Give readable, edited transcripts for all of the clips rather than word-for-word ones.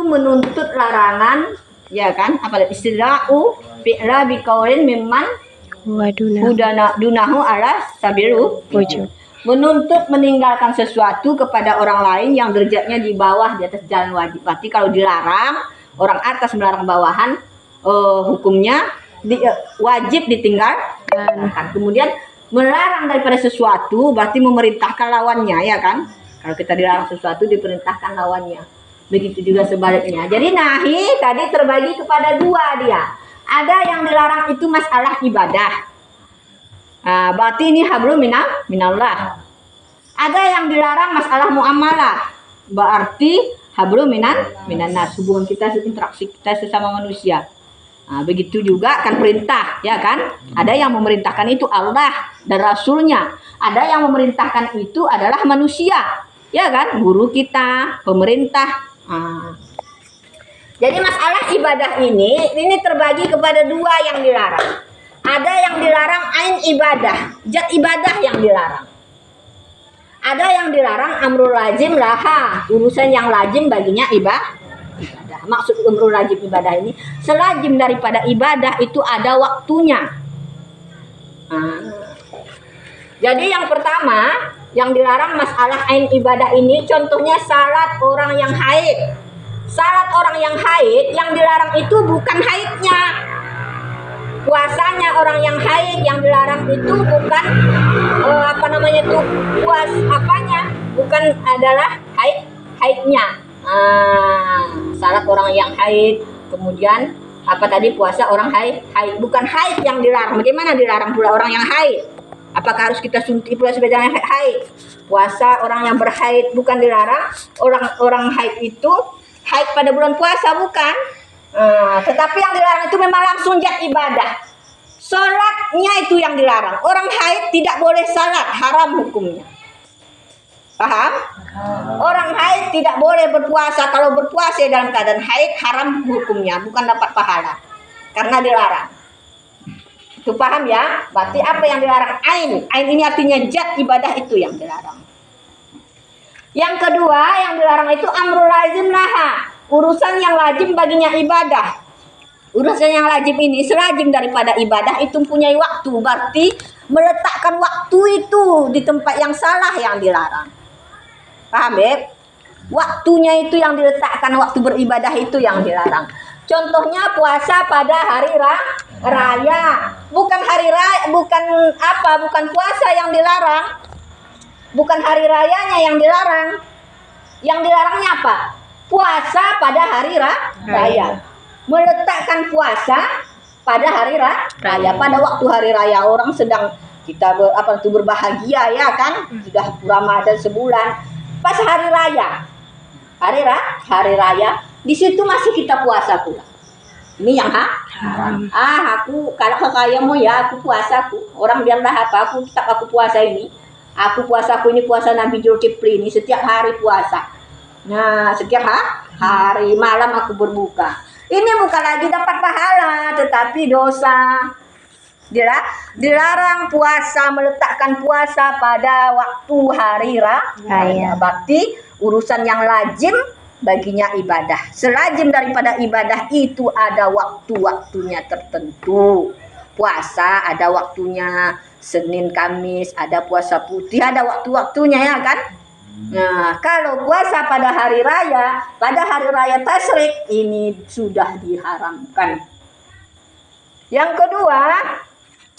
menuntut larangan, ya kan? Apa istilahku fi'la biqaulin mimman dunahu ala sabilu wujud. Menuntut meninggalkan sesuatu kepada orang lain yang derajatnya di bawah di atas jalan wajib. Berarti kalau dilarang, orang atas melarang bawahan, hukumnya wajib ditinggalkan. Kemudian melarang daripada sesuatu berarti memerintahkan lawannya, ya kan? Kalau kita dilarang sesuatu diperintahkan lawannya. Begitu juga sebaliknya. Jadi nahi tadi terbagi kepada dua dia. Ada yang dilarang itu masalah ibadah. Berarti ini hablum minallah. Ada yang dilarang masalah muamalah. Berarti hablum minannas. Hubungan kita, interaksi kita sesama manusia. Begitu juga kan perintah, ya kan? Ada yang memerintahkan itu Allah dan Rasulnya. Ada yang memerintahkan itu adalah manusia, ya kan? Guru kita, pemerintah. Jadi masalah ibadah ini terbagi kepada dua yang dilarang. Ada yang dilarang ain ibadah, zat ibadah yang dilarang. Ada yang dilarang amrul lazim laha, urusan yang lazim baginya ibadah. Maksud amrul lazim ibadah ini, selazim daripada ibadah itu ada waktunya. Jadi yang pertama yang dilarang masalah ain ibadah ini, contohnya salat orang yang haid. Salat orang yang haid yang dilarang itu bukan haidnya. Puasanya orang yang haid yang dilarang itu bukan bukan adalah haidnya. Salat orang yang haid, kemudian puasa orang haid bukan haid yang dilarang. Bagaimana dilarang pula orang yang haid? Apakah harus kita suntik pula sebagai yang haid? Puasa orang yang berhaid bukan dilarang. Orang haid itu haid pada bulan puasa bukan. Tetapi yang dilarang itu memang langsung zat ibadah. Salatnya itu yang dilarang. Orang haid tidak boleh salat, haram hukumnya. Paham? Orang haid tidak boleh berpuasa. Kalau berpuasa dalam keadaan haid, haram hukumnya, bukan dapat pahala. Karena dilarang. Itu paham ya? Berarti apa yang dilarang? Ain. Ain ini artinya zat ibadah itu yang dilarang. Yang kedua yang dilarang itu amrul lazim laha. Urusan yang lazim baginya ibadah. Urusan yang lazim ini selazim daripada ibadah itu punya waktu. Berarti meletakkan waktu itu di tempat yang salah yang dilarang. Paham, Beb? Waktunya itu yang diletakkan, waktu beribadah itu yang dilarang. Contohnya puasa pada hari raya. Bukan hari raya, bukan puasa yang dilarang. Bukan hari rayanya yang dilarang. Yang dilarangnya apa? Puasa pada hari raya. Meletakkan puasa pada hari raya. Pada waktu hari raya orang sedang kita berbahagia, ya kan? Sudah Ramadan sebulan. Pas hari raya. Hari raya, di situ masih kita puasa pula. Ini yang haram. Aku kalau kekayamu ya aku puasa aku. Orang biarlah apa aku puasa ini. Aku ini puasa Nabi Zulkifli ini setiap hari puasa. Nah, setiap hari malam aku berbuka. Ini bukan lagi dapat pahala, tetapi dosa. Dilarang puasa, meletakkan puasa pada waktu hari raya. Berarti urusan yang lazim baginya ibadah. Selazim daripada ibadah itu ada waktu-waktunya tertentu. Puasa ada waktunya, Senin, Kamis, ada puasa putih, ada waktu-waktunya, ya kan? Nah, kalau puasa pada hari raya tasyrik ini sudah diharamkan. Yang kedua,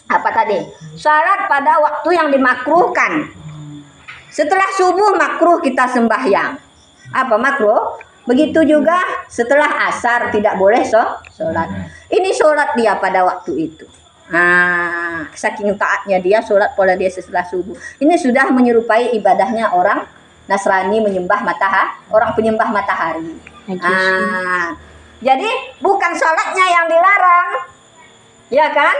apa tadi? Salat pada waktu yang dimakruhkan. Setelah subuh makruh kita sembahyang. Apa makruh? Begitu juga setelah asar tidak boleh sholat. Ini sholat dia pada waktu itu. Saking taatnya dia sholat pola dia setelah subuh. Ini sudah menyerupai ibadahnya orang Nasrani menyembah matahari, orang penyembah matahari. Jadi bukan sholatnya yang dilarang, ya kan?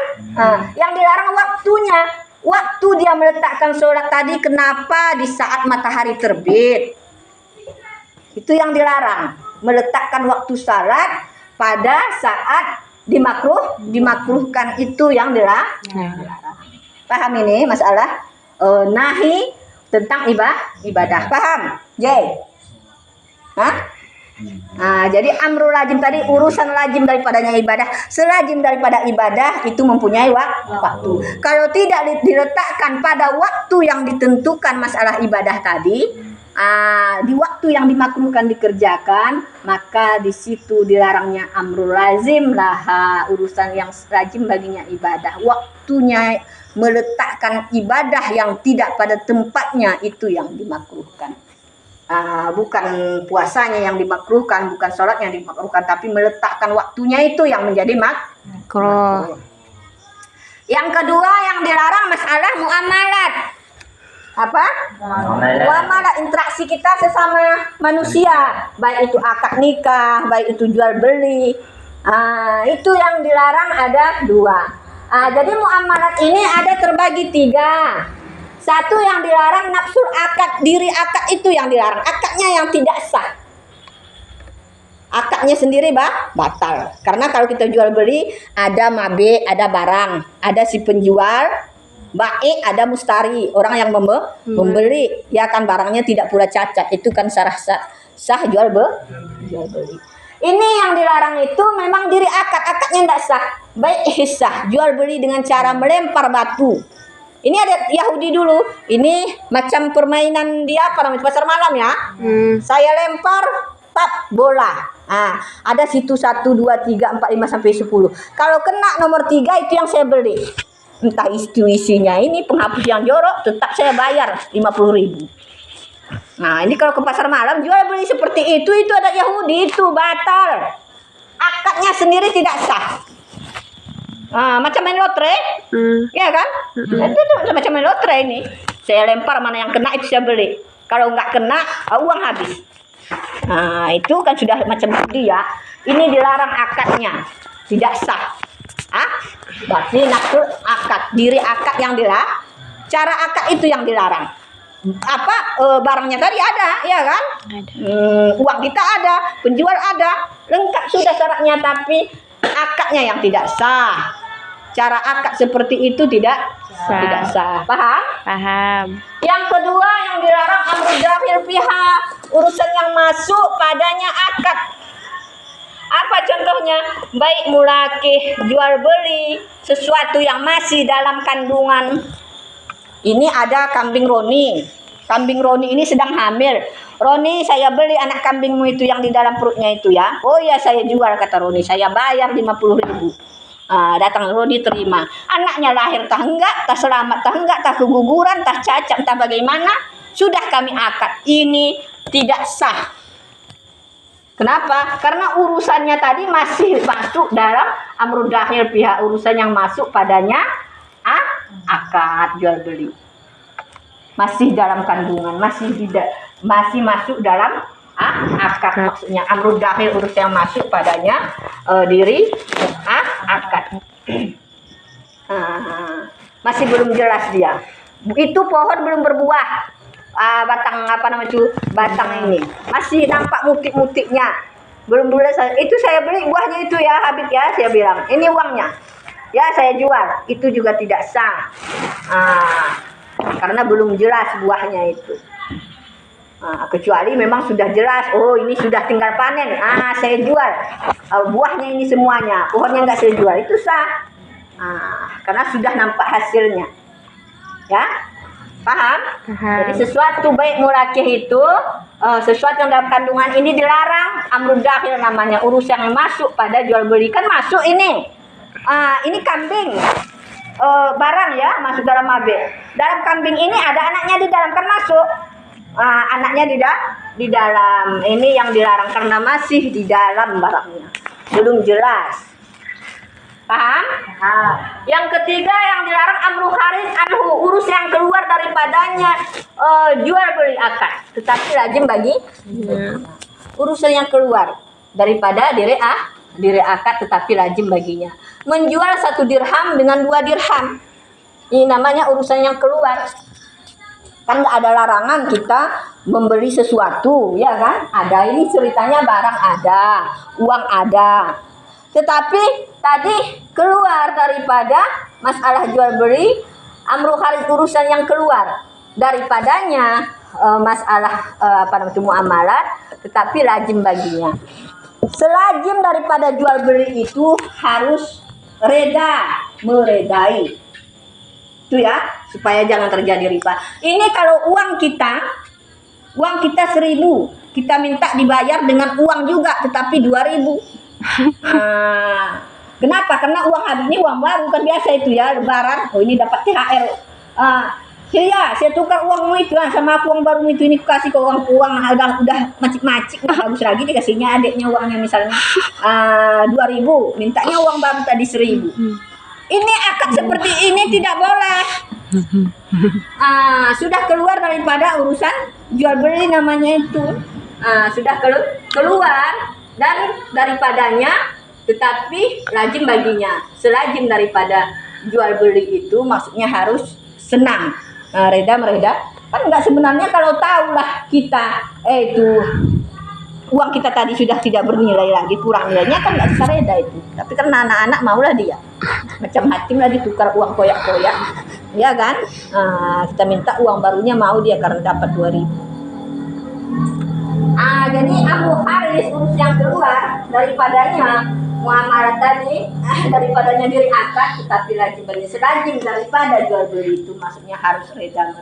Yang dilarang waktunya. Waktu dia meletakkan sholat tadi, kenapa di saat matahari terbit? Itu yang dilarang. Meletakkan waktu salat pada saat dimakruhkan itu yang dilarang. Paham ini masalah nahi tentang ibadah. Paham? J. Jadi amrul lazim tadi urusan lazim daripadanya ibadah, selazim daripada ibadah itu mempunyai waktu. Kalau tidak diletakkan pada waktu yang ditentukan masalah ibadah tadi, di waktu yang dimakruhkan dikerjakan, maka di situ dilarangnya amrul lazim lah, urusan yang lazim baginya ibadah. Waktunya meletakkan ibadah yang tidak pada tempatnya itu yang dimakruhkan. Bukan puasanya yang dimakruhkan, bukan sholat yang dimakruhkan, tapi meletakkan waktunya itu yang menjadi makruh. Yang kedua yang dilarang masalah muamalat. Apa? Muamalah, interaksi kita sesama manusia, baik itu akad nikah, baik itu jual beli. Itu yang dilarang ada 2. Jadi muamalat ini ada terbagi 3. Satu yang dilarang nafsul akad, diri akad itu yang dilarang, akadnya yang tidak sah. Akadnya sendiri batal. Karena kalau kita jual beli ada mabe, ada barang, ada si penjual, baik, ada mustari, orang yang membeli, ya kan barangnya tidak pula cacat, itu kan sah jual beli. Ini yang dilarang itu memang diri akadnya tidak sah. Baik hisah, jual beli dengan cara melempar batu. Ini ada Yahudi dulu. Ini macam permainan dia apa namanya pasar malam ya. Saya lempar tap bola. Ada situ 1, 2, 3, 4, 5 sampai 10. Kalau kena nomor 3 itu yang saya beli. Entah isinya ini penghapus yang jorok, tetap saya bayar 50.000. Ini kalau ke pasar malam jual beli seperti itu ada Yahudi, itu batal. Akadnya sendiri tidak sah. Macam main lotre, ya kan? Itu macam main lotre ini. Saya lempar, mana yang kena itu saya beli. Kalau nggak kena, uang habis. Itu kan sudah macam dia. Ini dilarang akadnya, tidak sah. Berarti nafsul akad, diri akad yang dilarang. Cara akad itu yang dilarang. Barangnya tadi ada, ya kan? Uang kita ada, penjual ada, lengkap sudah syaratnya, tapi akadnya yang tidak sah. Cara akad seperti itu tidak sah. Paham? Yang kedua yang dilarang amrul dakhil fiha, urusan yang masuk padanya akad. Apa contohnya? Baik mulakih, jual beli, sesuatu yang masih dalam kandungan. Ini ada kambing Roni. Kambing Roni ini sedang hamil. Roni, saya beli anak kambingmu itu yang di dalam perutnya itu ya. Oh ya, saya jual, kata Roni. Saya bayar 50.000. Datang Roni terima. Anaknya lahir tah enggak, tah selamat tah enggak, tah keguguran, tah cacat, tah bagaimana? Sudah kami akad. Ini tidak sah. Kenapa? Karena urusannya tadi masih masuk dalam amrul dakhil pihak, urusan yang masuk padanya akad jual beli. Masih dalam kandungan, masih masuk dalam akad, maksudnya amrul dakhil, urusan yang masuk padanya diri akad. Masih belum jelas dia. Itu pohon belum berbuah. Batang batang ini masih nampak mutik-mutiknya, belum jelas. Itu saya beli buahnya itu ya, Habib ya, saya bilang ini uangnya ya, saya jual. Itu juga tidak sah. Karena belum jelas buahnya itu. Kecuali memang sudah jelas, oh ini sudah tinggal panen, saya jual. Buahnya ini semuanya, pohonnya nggak saya jual, itu sah. Karena sudah nampak hasilnya, ya. Paham? Jadi sesuatu baik mulakih itu, sesuatu yang dalam kandungan ini dilarang amrul dakhil namanya, urusan yang masuk pada jual beli. Kan masuk ini. Ini kambing. Barang ya, masuk dalam mabe. Dalam kambing ini ada anaknya di dalam, kan masuk. Anaknya di dalam. Ini yang dilarang karena masih di dalam barangnya. Belum jelas. Paham? Yang ketiga yang dilarang amru kharij anhu, urus yang keluar daripadanya jual beli akad, tetapi lazim bagi urusan yang keluar daripada diri akad, tetapi lazim baginya. Menjual 1 dirham dengan 2 dirham, ini namanya urusan yang keluar. Kan nggak ada larangan kita membeli sesuatu, ya kan? Ada, ini ceritanya barang ada, uang ada. Tetapi tadi keluar daripada masalah jual beli, amru kharij, urusan yang keluar daripadanya masalah apa namanya muamalat, tetapi lazim baginya. Selazim daripada jual beli itu harus meredai. Itu ya, supaya jangan terjadi riba. Ini kalau uang kita 1.000, kita minta dibayar dengan uang juga, tetapi 2.000. Kenapa? Karena uang habis ini uang baru, kan biasa itu ya, lebaran. Oh, ini dapat THR. Saya tukar uangmu itu sama uang baru itu, ini kasih ke uang udah macik-macik, bagus lagi dikasihnya adiknya uangnya misalnya 2.000, mintanya uang baru tadi 1.000. Ini akad seperti ini tidak boleh. Sudah keluar daripada urusan jual beli namanya itu. Sudah keluar dan daripadanya, tetapi lazim baginya. Selazim daripada jual beli itu maksudnya harus senang, mereda. Kan enggak, sebenarnya kalau tahulah kita itu uang kita tadi sudah tidak bernilai lagi, kurang nilainya, kan nggak bisa reda itu. Tapi karena anak-anak maulah dia macam hatim lah, ditukar uang koyak-koyak, ya kan? Kita minta uang barunya, mau dia karena dapat 2.000. Jadi Abu Haris urus yang keluar daripadanya muamalah tadi, daripadanya diri akad, tetapi lagi selazim daripada jual beli itu maksudnya harus meredai.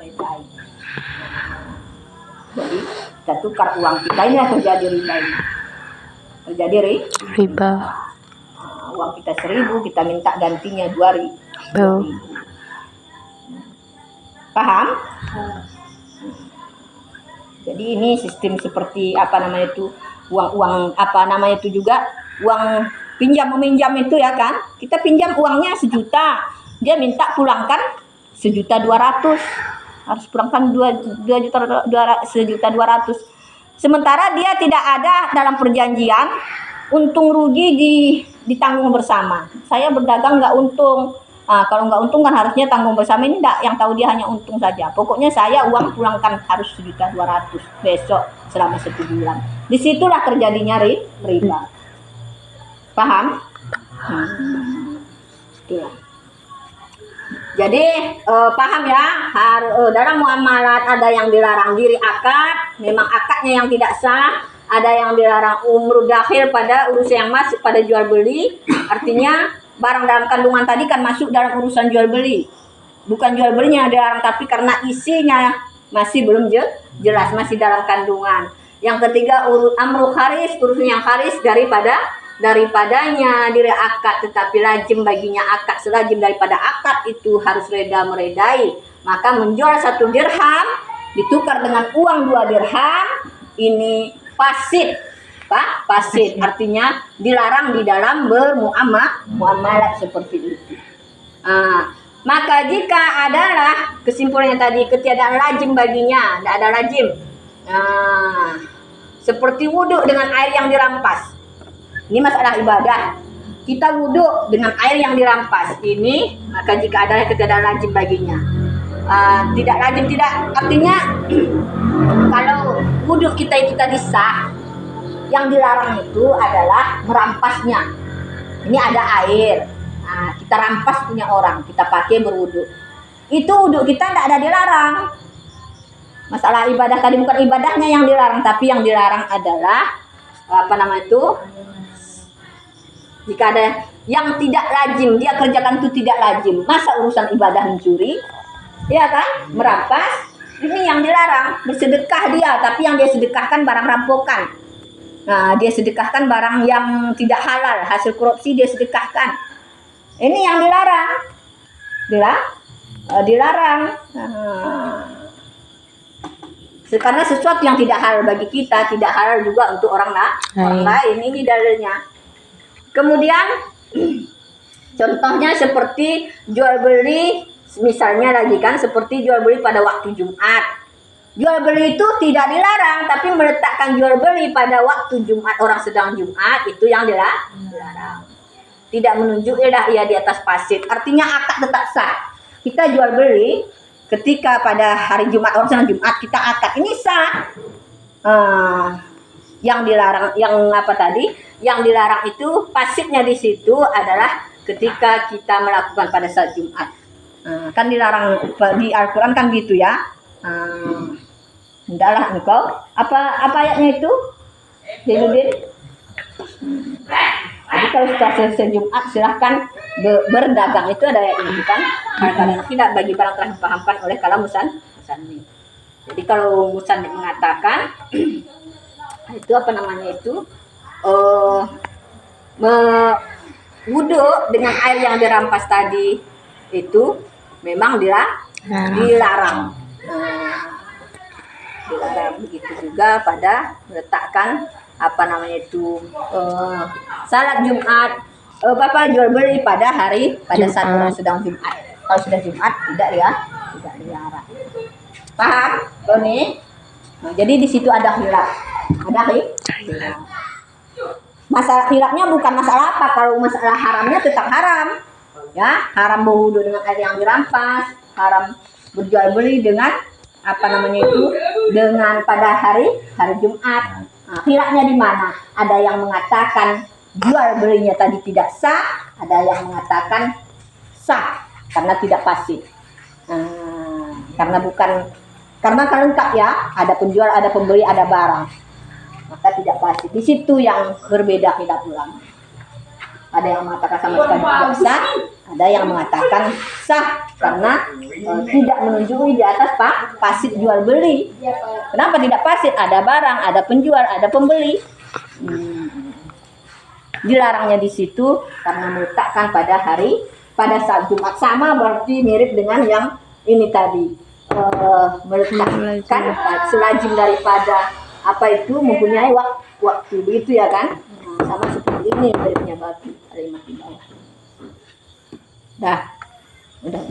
Jadi kita tukar uang kita, ini yang terjadi riba ini. Terjadi riba. Uang kita 1.000, kita minta gantinya 2.000. Paham? Jadi ini sistem seperti apa namanya itu, uang apa namanya itu juga, uang pinjam meminjam itu ya kan. Kita pinjam uangnya 1 juta, dia minta pulangkan 1.200.000. Harus pulangkan 1.200.000. Sementara dia tidak ada dalam perjanjian untung rugi ditanggung bersama. Saya berdagang nggak untung. Kalau nggak untung kan harusnya tanggung bersama. Ini enggak, yang tahu dia hanya untung saja. Pokoknya saya uang pulangkan harus 1.200.000 besok selama 1 bulan. Disitulah terjadinya riba. Paham? Itulah. Jadi paham ya, dalam muamalat ada yang dilarang diri akad, memang akadnya yang tidak sah, ada yang dilarang umur dakhil pada urusan yang masuk pada jual beli. Artinya barang dalam kandungan tadi kan masuk dalam urusan jual beli, bukan jual belinya yang dilarang, tapi karena isinya masih belum jelas, masih dalam kandungan. Yang ketiga amru kharis, urusan yang kharis daripadanya diri akad, tetapi lazim baginya akad. Selazim daripada akad itu harus meredai. Maka menjual 1 dirham ditukar dengan uang 2 dirham, ini fasid. Fasid artinya dilarang di dalam bermuamalat seperti itu. Maka jika adalah kesimpulannya tadi, ketiadaan lazim baginya, tidak ada lazim. Seperti wudhu dengan air yang dirampas. Ini masalah ibadah. Kita wudhu dengan air yang dirampas. Ini maka jika ada ketiadaan lazim baginya. Tidak lazim, tidak artinya kalau wudhu kita itu tadi sah, yang dilarang itu adalah merampasnya. Ini ada air, kita rampas punya orang, kita pakai berwudhu. Itu wudhu kita tidak ada dilarang. Masalah ibadah tadi bukan ibadahnya yang dilarang, tapi yang dilarang adalah apa namanya itu, jika ada yang tidak lazim dia kerjakan itu tidak lazim. Masa urusan ibadah mencuri, ya kan, merampas, ini yang dilarang. Bersedekah dia, tapi yang dia sedekahkan barang rampokan. Dia sedekahkan barang yang tidak halal, hasil korupsi dia sedekahkan. Ini yang dilarang. Dilarang. Karena sesuatu yang tidak halal bagi kita, tidak halal juga untuk orang lain. Ini dalilnya. Kemudian contohnya seperti jual beli, misalnya lagi kan, seperti jual beli pada waktu Jumat. Jual beli itu tidak dilarang, tapi meletakkan jual beli pada waktu Jumat, orang sedang Jumat, itu yang dilarang. Tidak menunjukkan ia di atas fasid. Artinya akad tetap sah. Kita jual beli ketika pada hari Jumat, orang sedang Jumat, kita akad, ini sah. Yang dilarang, yang apa tadi? Yang dilarang itu fasidnya di situ adalah ketika kita melakukan pada saat Jumat. Kan dilarang di Al-Quran kan gitu ya. Hendaklah engkau apa ayatnya itu? Jainuddin. Jadi kalau sudah selesai Jumat silahkan berdagang, itu ada ayat ini kan. Kadang tidak bagi barang telah dipahamkan oleh kalam musanni. Jadi kalau musanni mengatakan itu apa namanya itu wudhu dengan air yang dirampas tadi itu memang dilarang. Dilarang. Begitu juga pada meletakkan apa namanya itu salat Jumat, jual beli pada saat orang sedang Jumat. Kalau sudah Jumat tidak dilarang. Paham, Doni? Nah, jadi di situ ada khilaf. Masalah khilafnya bukan masalah apa. Kalau masalah haramnya tetap haram. Ya, haram berwudu dengan air yang dirampas, haram berjual beli dengan apa namanya itu dengan pada hari Jumat. Nah, khilafnya di mana? Ada yang mengatakan jual belinya tadi tidak sah, ada yang mengatakan sah karena tidak fasid. Karena lengkap ya, ada penjual, ada pembeli, ada barang, maka tidak fasid. Di situ yang berbeda khilaf ulama. Ada yang mengatakan sama sekali tidak sah, ada yang mengatakan sah karena tidak menunjukkan di atas fasid jual beli. Kenapa tidak fasid? Ada barang, ada penjual, ada pembeli. Dilarangnya di situ karena meletakkan pada saat Jumat, sama berarti mirip dengan yang ini tadi, meletakkan selajim daripada apa itu mempunyai waktu begitu ya kan. Sama seperti ini miripnya batu kalimat di bawah. Udah.